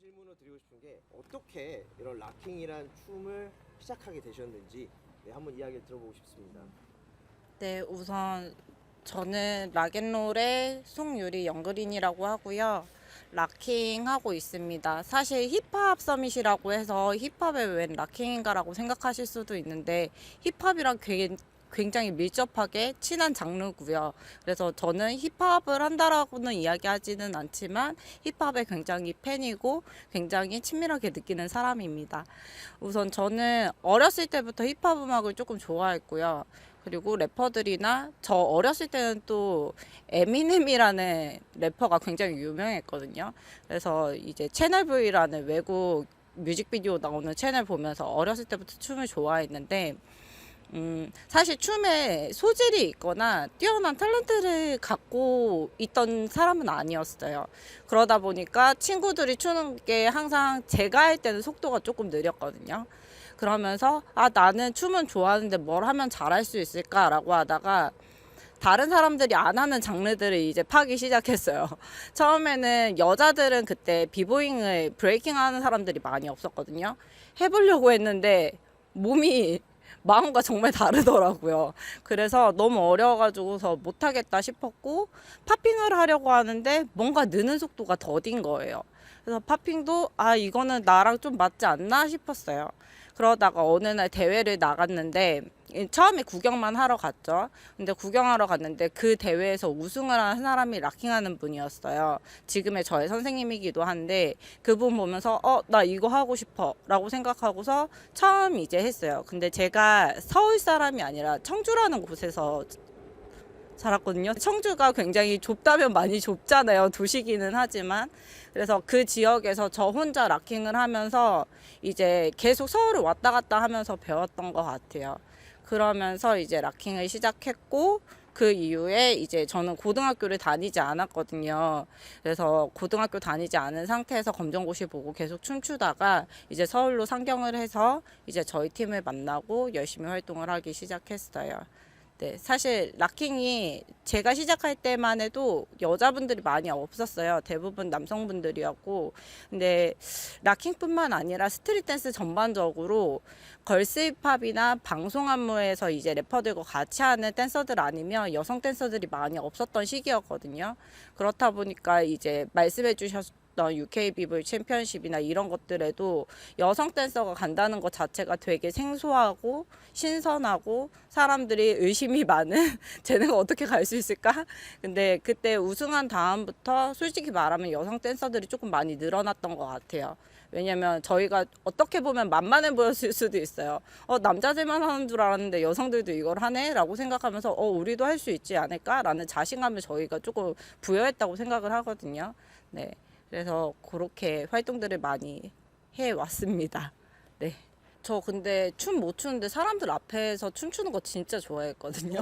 질문을 드리고 싶은 게 어떻게 이런 락킹이란 춤을 시작하게 되셨는지 한번 이야기를 들어보고 싶습니다. 네, 우선 저는 락앤롤의 송유리 영그린이라고 하고요. 락킹 하고 있습니다. 사실 힙합 서밋이라고 해서 힙합에 웬 락킹인가라고 생각하실 수도 있는데 힙합이랑 굉장히 밀접하게 친한 장르고요. 그래서 저는 힙합을 한다라고는 이야기하지는 않지만 힙합에 굉장히 팬이고 굉장히 친밀하게 느끼는 사람입니다. 우선 저는 어렸을 때부터 힙합 음악을 조금 좋아했고요. 그리고 래퍼들이나 저 어렸을 때는 또 에미넴이라는 래퍼가 굉장히 유명했거든요. 그래서 이제 채널 V라는 외국 뮤직비디오 나오는 채널 보면서 어렸을 때부터 춤을 좋아했는데 사실 춤에 소질이 있거나 뛰어난 탤런트를 갖고 있던 사람은 아니었어요. 그러다 보니까 친구들이 추는 게 항상 제가 할 때는 속도가 조금 느렸거든요. 그러면서 나는 춤은 좋아하는데 뭘 하면 잘할 수 있을까라고 하다가 다른 사람들이 안 하는 장르들을 이제 파기 시작했어요. 처음에는 여자들은 그때 비보잉을 브레이킹 하는 사람들이 많이 없었거든요. 해보려고 했는데 몸이 마음과 정말 다르더라고요. 그래서 너무 어려워가지고서 못하겠다 싶었고 팝핑을 하려고 하는데 뭔가 느는 속도가 더딘 거예요. 그래서 팝핑도 이거는 나랑 좀 맞지 않나 싶었어요. 그러다가 어느 날 대회를 나갔는데 처음에 구경만 하러 갔죠. 근데 구경하러 갔는데 그 대회에서 우승을 한 사람이 락킹하는 분이었어요. 지금의 저의 선생님이기도 한데 그분 보면서 나 이거 하고 싶어 라고 생각하고서 처음 이제 했어요. 근데 제가 서울 사람이 아니라 청주라는 곳에서 살았거든요. 청주가 굉장히 좁다면 많이 좁잖아요. 도시기는 하지만. 그래서 그 지역에서 저 혼자 락킹을 하면서 이제 계속 서울을 왔다 갔다 하면서 배웠던 것 같아요. 그러면서 이제 락킹을 시작했고 그 이후에 이제 저는 고등학교를 다니지 않았거든요. 그래서 고등학교 다니지 않은 상태에서 검정고시 보고 계속 춤추다가 이제 서울로 상경을 해서 이제 저희 팀을 만나고 열심히 활동을 하기 시작했어요. 네, 사실 락킹이 제가 시작할 때만 해도 여자분들이 많이 없었어요. 대부분 남성분들이었고, 근데 락킹뿐만 아니라 스트릿 댄스 전반적으로 걸스 힙합이나 방송 안무에서 이제 래퍼들과 같이 하는 댄서들 아니면 여성 댄서들이 많이 없었던 시기였거든요. 그렇다 보니까 이제 말씀해 주셨던 UK 비볼 챔피언십이나 이런 것들에도 여성 댄서가 간다는 것 자체가 되게 생소하고 신선하고 사람들이 의심이 많은 쟤네가 어떻게 갈 수 있을까? 근데 그때 우승한 다음부터 솔직히 말하면 여성 댄서들이 조금 많이 늘어났던 것 같아요. 왜냐면 저희가 어떻게 보면 만만해 보였을 수도 있어요. 남자들만 하는 줄 알았는데 여성들도 이걸 하네? 라고 생각하면서 우리도 할 수 있지 않을까? 라는 자신감을 저희가 조금 부여했다고 생각을 하거든요. 네. 그래서 그렇게 활동들을 많이 해왔습니다. 네. 저 근데 춤 못 추는데 사람들 앞에서 춤추는 거 진짜 좋아했거든요.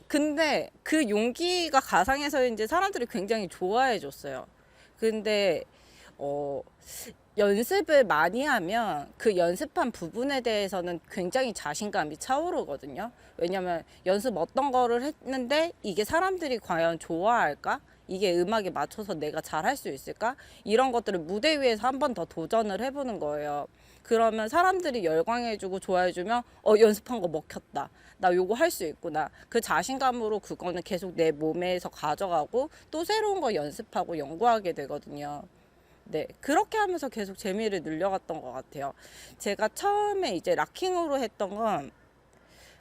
근데 그 용기가 가상해서인지 사람들이 굉장히 좋아해 줬어요. 근데, 어, 연습을 많이 하면 그 연습한 부분에 대해서는 굉장히 자신감이 차오르거든요. 왜냐면 연습 어떤 거를 했는데 이게 사람들이 과연 좋아할까? 이게 음악에 맞춰서 내가 잘할 수 있을까? 이런 것들을 무대 위에서 한 번 더 도전을 해보는 거예요. 그러면 사람들이 열광해주고 좋아해주면 연습한 거 먹혔다. 나 요거 할 수 있구나. 그 자신감으로 그거는 계속 내 몸에서 가져가고 또 새로운 거 연습하고 연구하게 되거든요. 네, 그렇게 하면서 계속 재미를 늘려갔던 것 같아요. 제가 처음에 이제 락킹으로 했던 건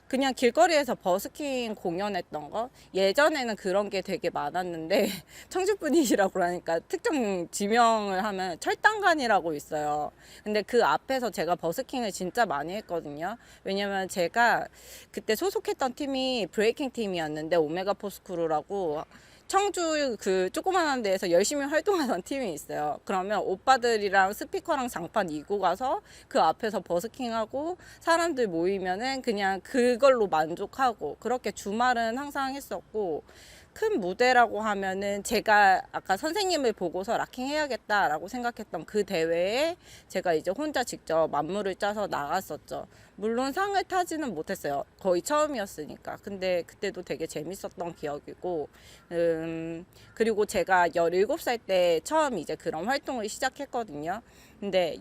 그냥 길거리에서 버스킹 공연했던 거. 예전에는 그런 게 되게 많았는데 청주 분이시라고 그러니까 특정 지명을 하면 철당간이라고 있어요. 근데 그 앞에서 제가 버스킹을 진짜 많이 했거든요. 왜냐면 제가 그때 소속했던 팀이 브레이킹 팀이었는데 오메가 포스크루라고 청주 그 조그만한 데에서 열심히 활동하던 팀이 있어요. 그러면 오빠들이랑 스피커랑 장판 이고 가서 그 앞에서 버스킹하고 사람들 모이면은 그냥 그걸로 만족하고 그렇게 주말은 항상 했었고 큰 무대라고 하면은 제가 아까 선생님을 보고서 락킹 해야겠다라고 생각했던 그 대회에 제가 이제 혼자 직접 만물을 짜서 나갔었죠. 물론 상을 타지는 못했어요. 거의 처음이었으니까. 근데 그때도 되게 재밌었던 기억이고, 그리고 제가 17살 때 처음 이제 그런 활동을 시작했거든요. 근데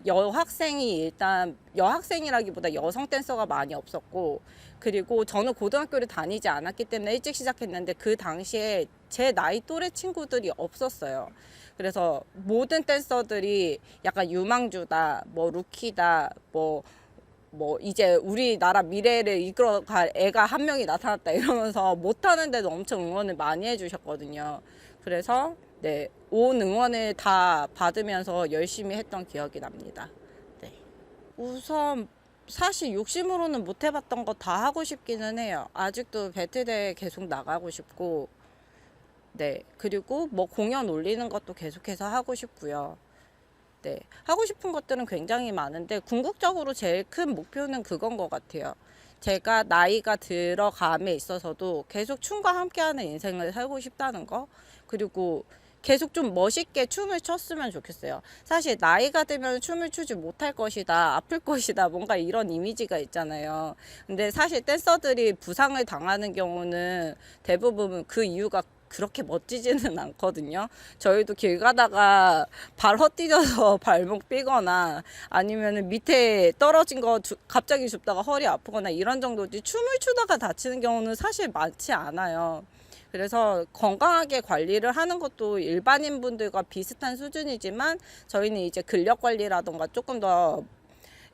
여학생이라기보다 여성 댄서가 많이 없었고, 그리고 저는 고등학교를 다니지 않았기 때문에 일찍 시작했는데 그 당시에 제 나이 또래 친구들이 없었어요. 그래서 모든 댄서들이 약간 유망주다, 뭐 루키다, 뭐 이제 우리나라 미래를 이끌어갈 애가 한 명이 나타났다 이러면서 못하는데도 엄청 응원을 많이 해주셨거든요. 그래서 네, 온 응원을 다 받으면서 열심히 했던 기억이 납니다. 네. 우선 사실 욕심으로는 못 해봤던 거 다 하고 싶기는 해요. 아직도 배틀대회 계속 나가고 싶고, 네. 그리고 뭐 공연 올리는 것도 계속해서 하고 싶고요. 네. 하고 싶은 것들은 굉장히 많은데, 궁극적으로 제일 큰 목표는 그건 것 같아요. 제가 나이가 들어감에 있어서도 계속 춤과 함께하는 인생을 살고 싶다는 거. 그리고 계속 좀 멋있게 춤을 췄으면 좋겠어요. 사실 나이가 들면 춤을 추지 못할 것이다, 아플 것이다, 뭔가 이런 이미지가 있잖아요. 근데 사실 댄서들이 부상을 당하는 경우는 대부분 그 이유가 그렇게 멋지지는 않거든요. 저희도 길 가다가 발 헛디뎌서 발목 삐거나 아니면 밑에 떨어진 거 갑자기 줍다가 허리 아프거나 이런 정도지, 춤을 추다가 다치는 경우는 사실 많지 않아요. 그래서 건강하게 관리를 하는 것도 일반인 분들과 비슷한 수준이지만, 저희는 이제 근력 관리라던가 조금 더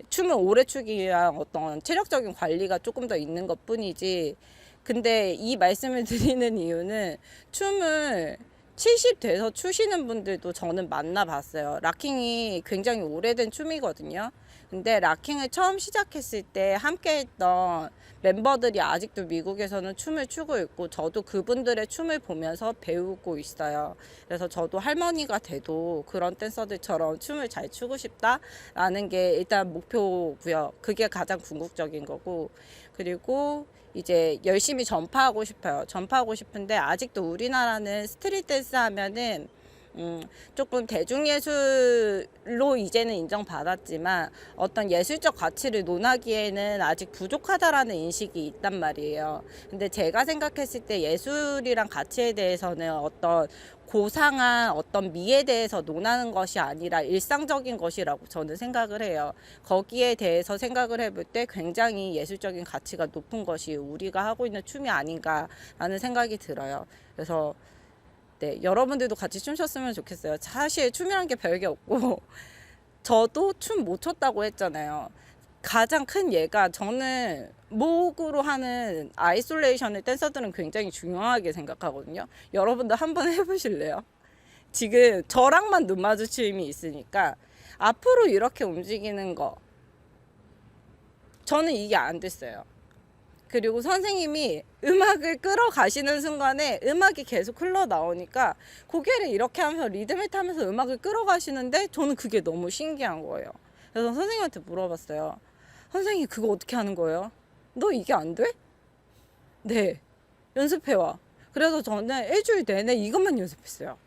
춤을 오래 추기 위한 어떤 체력적인 관리가 조금 더 있는 것 뿐이지. 근데 이 말씀을 드리는 이유는 춤을 70 돼서 추시는 분들도 저는 만나봤어요. 락킹이 굉장히 오래된 춤이거든요. 근데 락킹을 처음 시작했을 때 함께 했던 멤버들이 아직도 미국에서는 춤을 추고 있고, 저도 그분들의 춤을 보면서 배우고 있어요. 그래서 저도 할머니가 돼도 그런 댄서들처럼 춤을 잘 추고 싶다라는 게 일단 목표고요. 그게 가장 궁극적인 거고, 그리고 이제 열심히 전파하고 싶어요. 전파하고 싶은데 아직도 우리나라는 스트릿 댄스 하면은 조금 대중예술로 이제는 인정받았지만 어떤 예술적 가치를 논하기에는 아직 부족하다라는 인식이 있단 말이에요. 근데 제가 생각했을 때 예술이란 가치에 대해서는 어떤 고상한 어떤 미에 대해서 논하는 것이 아니라 일상적인 것이라고 저는 생각을 해요. 거기에 대해서 생각을 해볼 때 굉장히 예술적인 가치가 높은 것이 우리가 하고 있는 춤이 아닌가라는 생각이 들어요. 그래서 네, 여러분들도 같이 춤췄으면 좋겠어요. 사실 춤이란 게 별게 없고 저도 춤 못 췄다고 했잖아요. 가장 큰 예가, 저는 목으로 하는 아이솔레이션을 댄서들은 굉장히 중요하게 생각하거든요. 여러분들 한번 해보실래요? 지금 저랑만 눈 마주침이 있으니까 앞으로 이렇게 움직이는 거, 저는 이게 안 됐어요. 그리고 선생님이 음악을 끌어가시는 순간에 음악이 계속 흘러나오니까 고개를 이렇게 하면서 리듬을 타면서 음악을 끌어가시는데 저는 그게 너무 신기한 거예요. 그래서 선생님한테 물어봤어요. 선생님, 그거 어떻게 하는 거예요? 너 이게 안 돼? 네, 연습해와. 그래서 저는 일주일 내내 이것만 연습했어요.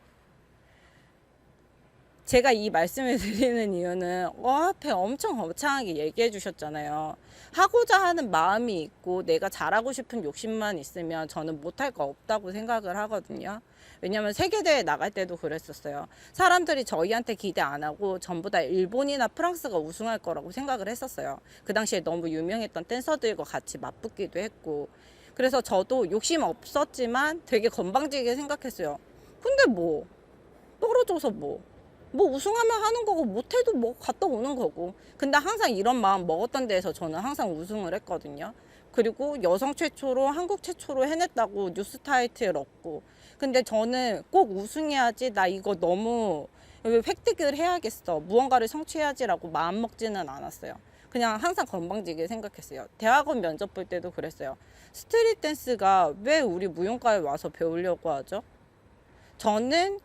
제가 이 말씀을 드리는 이유는 앞에 엄청 거창하게 얘기해 주셨잖아요. 하고자 하는 마음이 있고 내가 잘하고 싶은 욕심만 있으면 저는 못할 거 없다고 생각을 하거든요. 왜냐면 세계대회 나갈 때도 그랬었어요. 사람들이 저희한테 기대 안 하고 전부 다 일본이나 프랑스가 우승할 거라고 생각을 했었어요. 그 당시에 너무 유명했던 댄서들과 같이 맞붙기도 했고. 그래서 저도 욕심 없었지만 되게 건방지게 생각했어요. 근데 뭐 떨어져서 뭐 우승하면 하는 거고 못해도 뭐 갔다 오는 거고. 근데 항상 이런 마음 먹었던 데에서 저는 항상 우승을 했거든요. 그리고 여성 최초로, 한국 최초로 해냈다고 뉴스 타이틀 얻고. 근데 저는 꼭 우승해야지, 나 이거 너무 획득을 해야겠어, 무언가를 성취해야지라고 마음 먹지는 않았어요. 그냥 항상 건방지게 생각했어요. 대학원 면접 볼 때도 그랬어요. 스트릿 댄스가 왜 우리 무용과에 와서 배우려고 하죠? 저는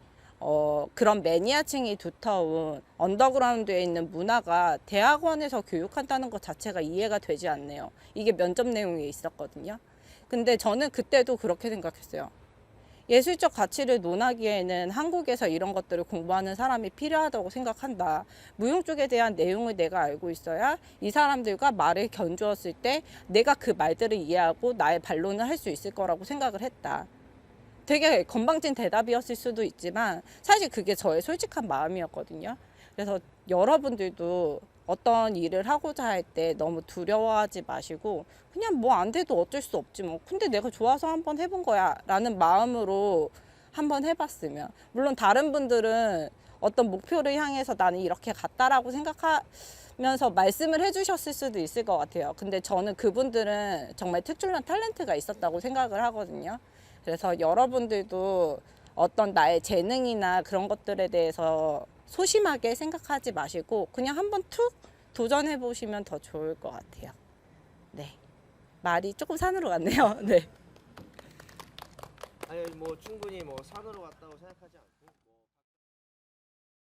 그런 매니아층이 두터운 언더그라운드에 있는 문화가 대학원에서 교육한다는 것 자체가 이해가 되지 않네요. 이게 면접 내용에 있었거든요. 근데 저는 그때도 그렇게 생각했어요. 예술적 가치를 논하기에는 한국에서 이런 것들을 공부하는 사람이 필요하다고 생각한다. 무용 쪽에 대한 내용을 내가 알고 있어야 이 사람들과 말을 견주었을 때 내가 그 말들을 이해하고 나의 반론을 할 수 있을 거라고 생각을 했다. 되게 건방진 대답이었을 수도 있지만 사실 그게 저의 솔직한 마음이었거든요. 그래서 여러분들도 어떤 일을 하고자 할 때 너무 두려워하지 마시고 그냥 뭐 안 돼도 어쩔 수 없지 뭐. 근데 내가 좋아서 한번 해본 거야 라는 마음으로 한번 해봤으면. 물론 다른 분들은 어떤 목표를 향해서 나는 이렇게 갔다라고 생각하면서 말씀을 해주셨을 수도 있을 것 같아요. 근데 저는 그분들은 정말 특출난 탤런트가 있었다고 생각을 하거든요. 그래서 여러분들도 어떤 나의 재능이나 그런 것들에 대해서 소심하게 생각하지 마시고 그냥 한번 툭 도전해 보시면 더 좋을 것 같아요. 네. 말이 조금 산으로 갔네요. 네. 아니 뭐 충분히 뭐 산으로 갔다고 생각하지 않고